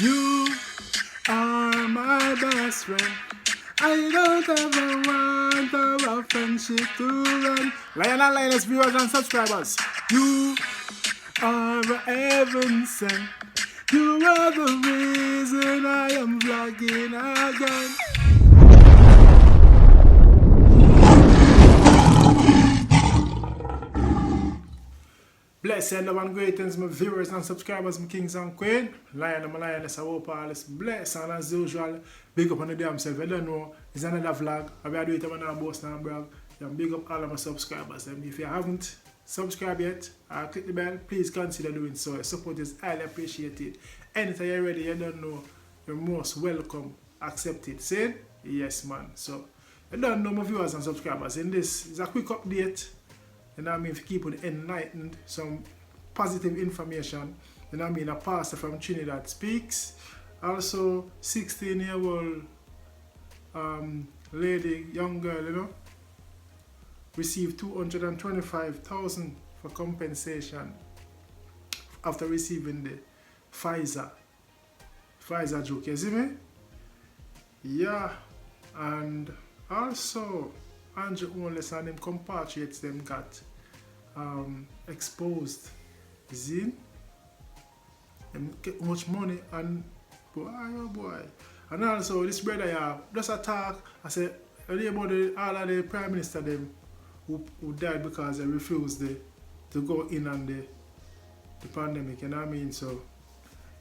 You are my best friend. I don't ever want our friendship to end. Lion and Lioness viewers and subscribers, you are a heaven sent. You are the reason I am vlogging again. Bless and love and greetings, my viewers and subscribers, my kings and queens. Lion and my lioness, I hope all is blessed. And as usual, big up on the damn self. I don't know, it's another vlog. I will do it when I boast and brag. Big up all of my subscribers. And if you haven't subscribed yet, click the bell. Please consider doing so. Your support is highly appreciated. Anytime you're ready, you don't know, you're most welcome. Accepted. Say? Yes, man. So, I don't know my viewers and subscribers. And this is a quick update. You know what I mean, to keep it enlightened, some positive information. You know what I mean, a pastor from Trinidad speaks. Also, 16-year-old lady, young girl, you know, received $225,000 for compensation after receiving the Pfizer joke. You see me? Yeah, and also Andrew Onless and them compatriots them got exposed. See? Them get much money and boy, oh boy. And also this brother yeah, just a talk. I said about all of the prime minister them who died because they refused to go in on the pandemic, you know what I mean? So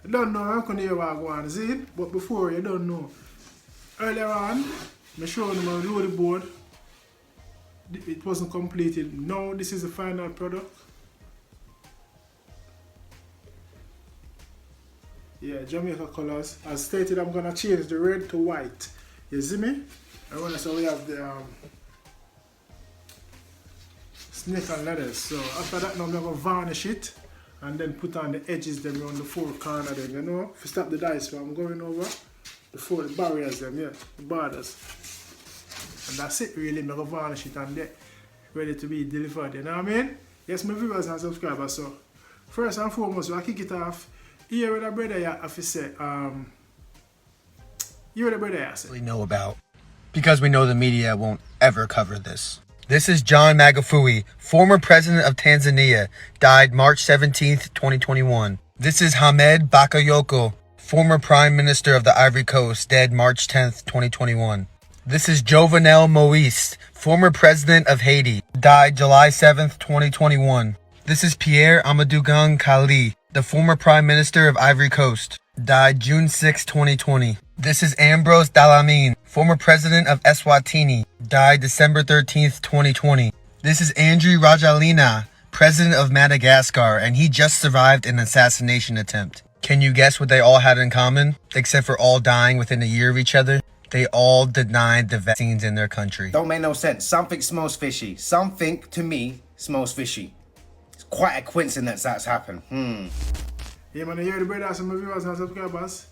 you don't know how can you go on, see it? But before you don't know. Earlier on, I showed them a load board. It wasn't completed. Now this is the final product. Yeah, Jamaica colors. As stated, I'm gonna change the red to white. You see me? And when I say we have the snake and letters. So after that, now I'm gonna varnish it and then put on the edges them around the four corners them. You know, if you stop the dice, I'm going over the barriers them. Yeah, the borders. And that's it really, I'm going to varnish it and get ready to be delivered, you know what I mean? Yes, my viewers and subscribers, so first and foremost, I kick it off. Here with the brother here, if you say, here with the brother here, say. We know about, because we know the media won't ever cover this. This is John Magufuli, former president of Tanzania, died March 17th, 2021. This is Hamed Bakayoko, former prime minister of the Ivory Coast, dead March 10th, 2021. This is Jovenel Moise, former president of Haiti, died July 7th, 2021. This is Pierre Amadougan Kali, the former prime minister of Ivory Coast, died June 6, 2020. This is Ambrose Dlamini, former president of Eswatini, died December 13th, 2020. This is Andry Rajoelina, president of Madagascar, and he just survived an assassination attempt. Can you guess what they all had in common, except for all dying within a year of each other? They all denied the vaccines in their country. Don't make no sense. Something smells fishy. Something, to me, smells fishy. It's quite a coincidence that's happened. Yeah, man, I hear the brothers and my viewers and subscribers.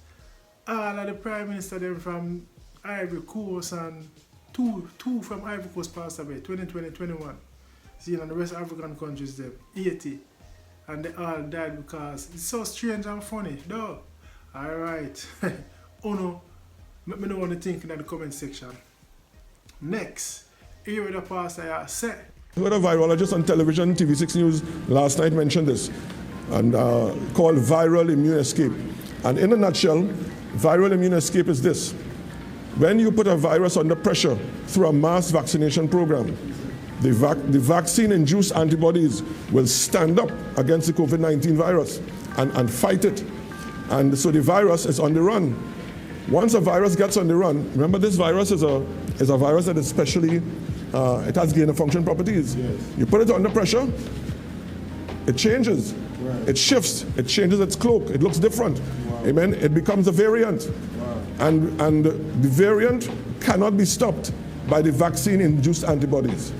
All of the prime minister them from Ivory Coast and two from Ivory Coast passed away, 2020, 21. See, and the rest of African countries them, 80. And they all died because it's so strange and funny, though. Alright. Oh no. Let me know what you think in the comment section. Next, here with the pastor I said. I heard a virologist on television, TV6 News, last night mentioned this, and called viral immune escape. And in a nutshell, viral immune escape is this. When you put a virus under pressure through a mass vaccination program, the vaccine-induced antibodies will stand up against the COVID-19 virus and fight it. And so the virus is on the run. Once a virus gets on the run, remember this virus is a virus that is specially, it has gain-of-function properties. Yes. You put it under pressure, it changes, right. It shifts, it changes its cloak, it looks different. Wow. Amen. It becomes a variant. Wow. And the variant cannot be stopped by the vaccine-induced antibodies.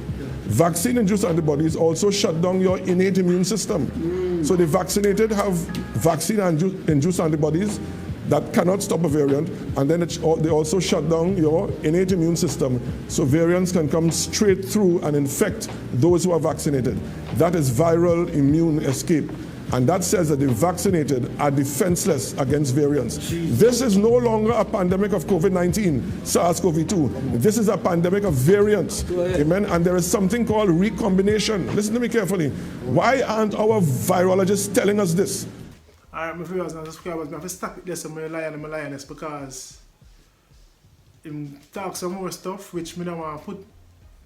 Vaccine-induced antibodies also shut down your innate immune system. So the vaccinated have vaccine-induced antibodies that cannot stop a variant, and then they also shut down your innate immune system, so variants can come straight through and infect those who are vaccinated. That is viral immune escape. And that says that the vaccinated are defenseless against variants. This is no longer a pandemic of COVID-19, SARS-CoV-2. This is a pandemic of variants. Amen. And there is something called recombination. Listen to me carefully. Why aren't our virologists telling us this? Alright, my viewers and subscribers, I have to stop it there, so my lion and my lioness, because him talk some more stuff which I don't want to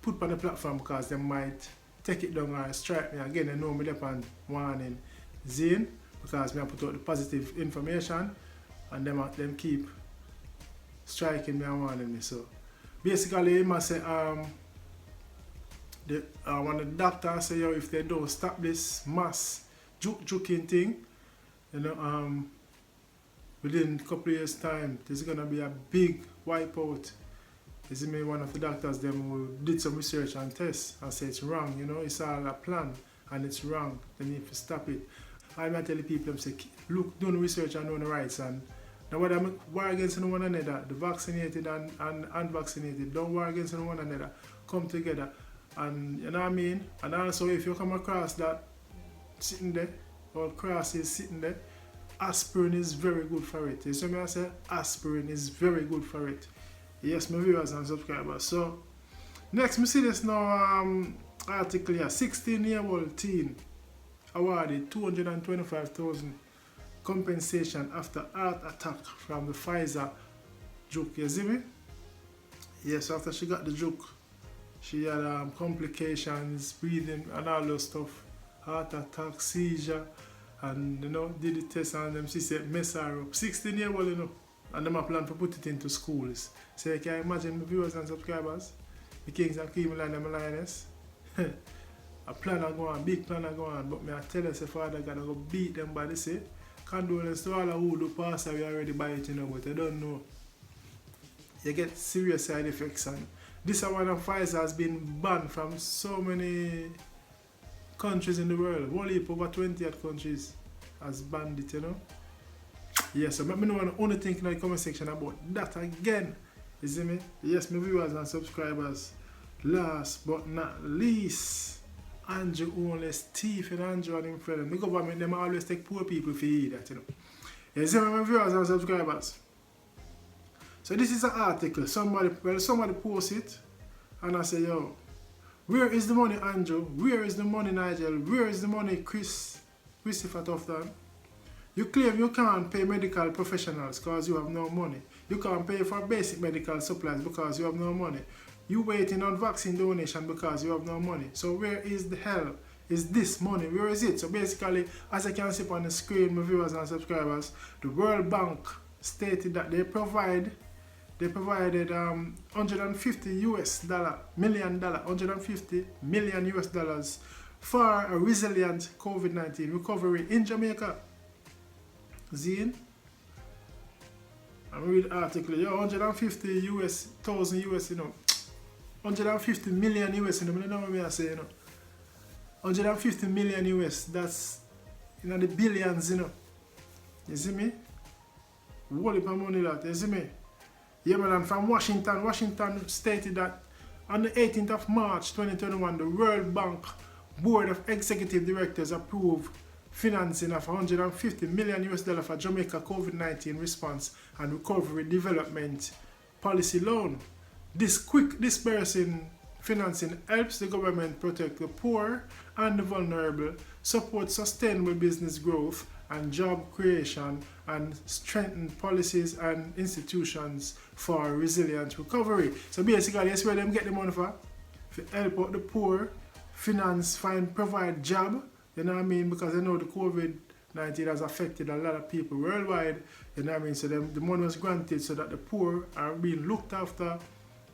put on the platform because they might take it down or strike me again. They know me on warning zine because I put out the positive information and them keep striking me and warning me. So basically he must say one of the doctors say, yo, if they don't stop this mass juking thing, you know, within a couple of years time there's gonna be a big wipeout. You see me, one of the doctors them who did some research and tests and say it's wrong, you know, it's all a plan and it's wrong. They need to stop it. I might tell the people, say, look, do the research and know the rights, and now what I'm war against one another, the vaccinated and unvaccinated, don't war against one another, come together. And you know what I mean? And also if you come across that sitting there, or cross is sitting there, aspirin is very good for it. You see me I say? Aspirin is very good for it. Yes, my viewers and subscribers. So next we see this now article here. 16-year-old teen awarded 225,000 compensation after heart attack from the Pfizer joke. You see me? Yes, after she got the joke, she had complications, breathing and all those stuff. Heart attack, seizure, and you know, did the test on them. She said mess her up. 16-year-old, you know, and them a plan to put it into schools. So you can imagine my viewers and subscribers, the kings and queens and them lioness. A plan are going on, big plan are going on, but me I tell you, say Father God, I go beat them by the say. Condolence to all who do pass away already by it, you know, but I don't know. You get serious side effects, and this one of Pfizer has been banned from so many countries in the world. Only over 20 countries has banned it, you know. Yes, so let me know what only think in the comment section about that again. You see me? Yes, my viewers and subscribers. Last but not least, Andrew only Stephen Andrew and him friend. The government them always take poor people for eat that, you know. You see me, my viewers and subscribers. So this is an article. Somebody post it and I say, yo, where is the money, Andrew? Where is the money, Nigel? Where is the money, Christopher Tufton? You claim you can't pay medical professionals because you have no money. You can't pay for basic medical supplies because you have no money. You waiting on vaccine donation because you have no money. So where is the hell is this money? Where is it? So basically, as I can see on the screen, my viewers and subscribers, the World Bank stated that they provided $150 million US dollars for a resilient COVID-19 recovery in Jamaica. Zine, I read the article. Yeah, 150,000 US, you know, 150 million US, you know, I don't know what I say, you know. 150 million US, that's, you know, the billions, you know. You see me? What if money that, you see me? Yeah, man, and from Washington stated that on the 18th of March 2021, the World Bank Board of Executive Directors approved financing of 150 million US dollars for Jamaica COVID-19 response and recovery development policy loan. This quick disbursing financing helps the government protect the poor and the vulnerable, support sustainable business growth and job creation, and strengthen policies and institutions for resilient recovery. So basically, that's where them get the money for help out the poor, finance, provide job. You know what I mean? Because I know the COVID-19 has affected a lot of people worldwide. You know what I mean? So the money was granted so that the poor are being looked after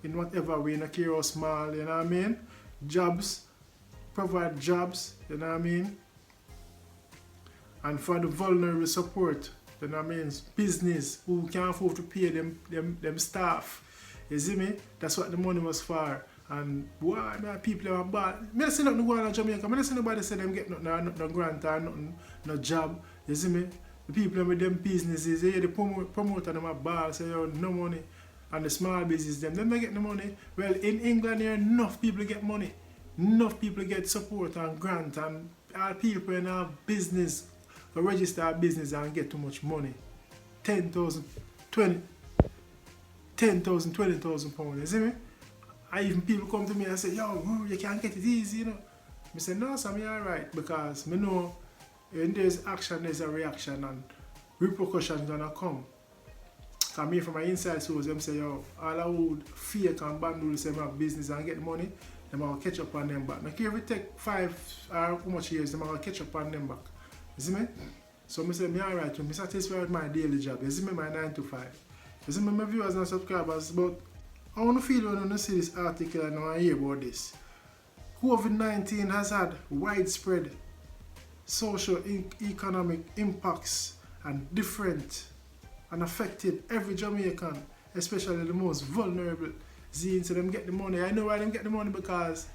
in whatever way, in a care or small, you know what I mean? Jobs, provide jobs, you know what I mean? And for the vulnerable support, you know what I mean? Business who can't afford to pay them staff. You see me? That's what the money was for. And boy, people are bad. I don't see nothing going on in Jamaica. I don't see nobody say them get nothing, no grant or nothing, no job. You see me? The people with them businesses, they the promoter them are bad, say yo, no money. And the small business them they get the money. Well, in England here, enough people get money. Enough people get support and grant, and all people in our business to register a business and get too much money. 10,000, 20,000 pounds, you see me? And even people come to me and say, yo, you can't get it easy, you know. I say, no, so I'm alright, because I know when there's action, there's a reaction, and repercussions gonna come. Because me from my inside source, them say, yo, all I would fake and bundle say have business and get money, them will catch up on them back. Now, if it take 5 or how much years, them will catch up on them back. You see me? So I say, I'm alright, I'm satisfied with my daily job. You see me, my 9 to 5. You see me, my viewers and subscribers, but I want to feel when you see this article and I hear about this. COVID-19 has had widespread social economic impacts and affected every Jamaican, especially the most vulnerable. So them get the money. I know why them get the money, because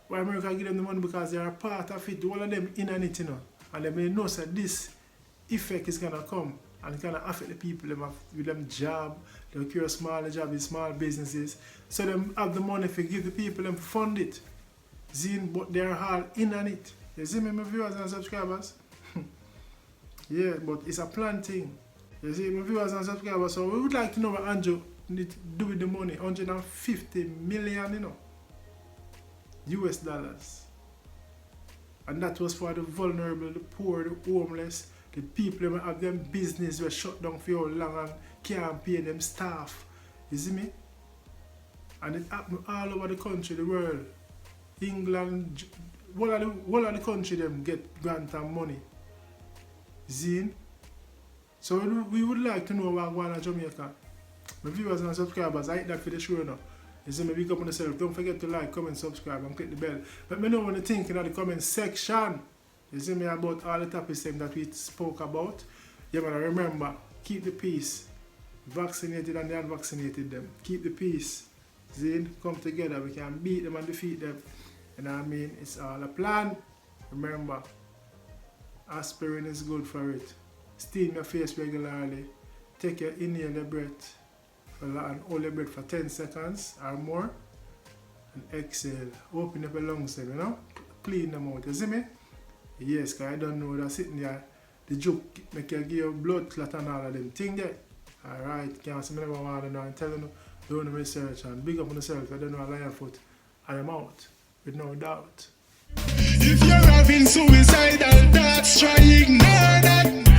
why America give them the money, because they are part of it. All of them in on it, you know. And they know that this effect is gonna come and it's gonna affect the people with them job, they create small jobs, small businesses. So them have the money to give the people them fund it. But they're all in on it. You see me, my viewers and subscribers? Yeah, but it's a plan thing. You see, my viewers and subscribers, so we would like to know what Andrew need to do with the money. 150 million, you know, US dollars. And that was for the vulnerable, the poor, the homeless, the people who have them business were shut down for how long and can't pay them staff. You see me? And it happened all over the country, the world. England, all of the country them get grant and money. See? So we would like to know what going on in Jamaica. My viewers and subscribers, I hit that for the show now. You see me, big up on yourself. Don't forget to like, comment, subscribe, and click the bell. Let me know what you think in the comment section. You see me, about all the topics that we spoke about. Yeah, man, remember, keep the peace. Vaccinated and the unvaccinated them. Keep the peace. See, come together. We can beat them and defeat them. You know what I mean? It's all a plan. Remember, aspirin is good for it. Steam your face regularly. Take your inhale your breath and hold your breath for 10 seconds or more. And exhale. Open up your lungs, you know? Clean them out. You see me? Yes, because I don't know that sitting there. The joke make you give you blood clot and all of them things there. Alright, can't see me never want to know. I'm telling you, do the research and big up on yourself. I don't know a lion foot. I am out. With no doubt. If you're having suicidal thoughts, try ignore that.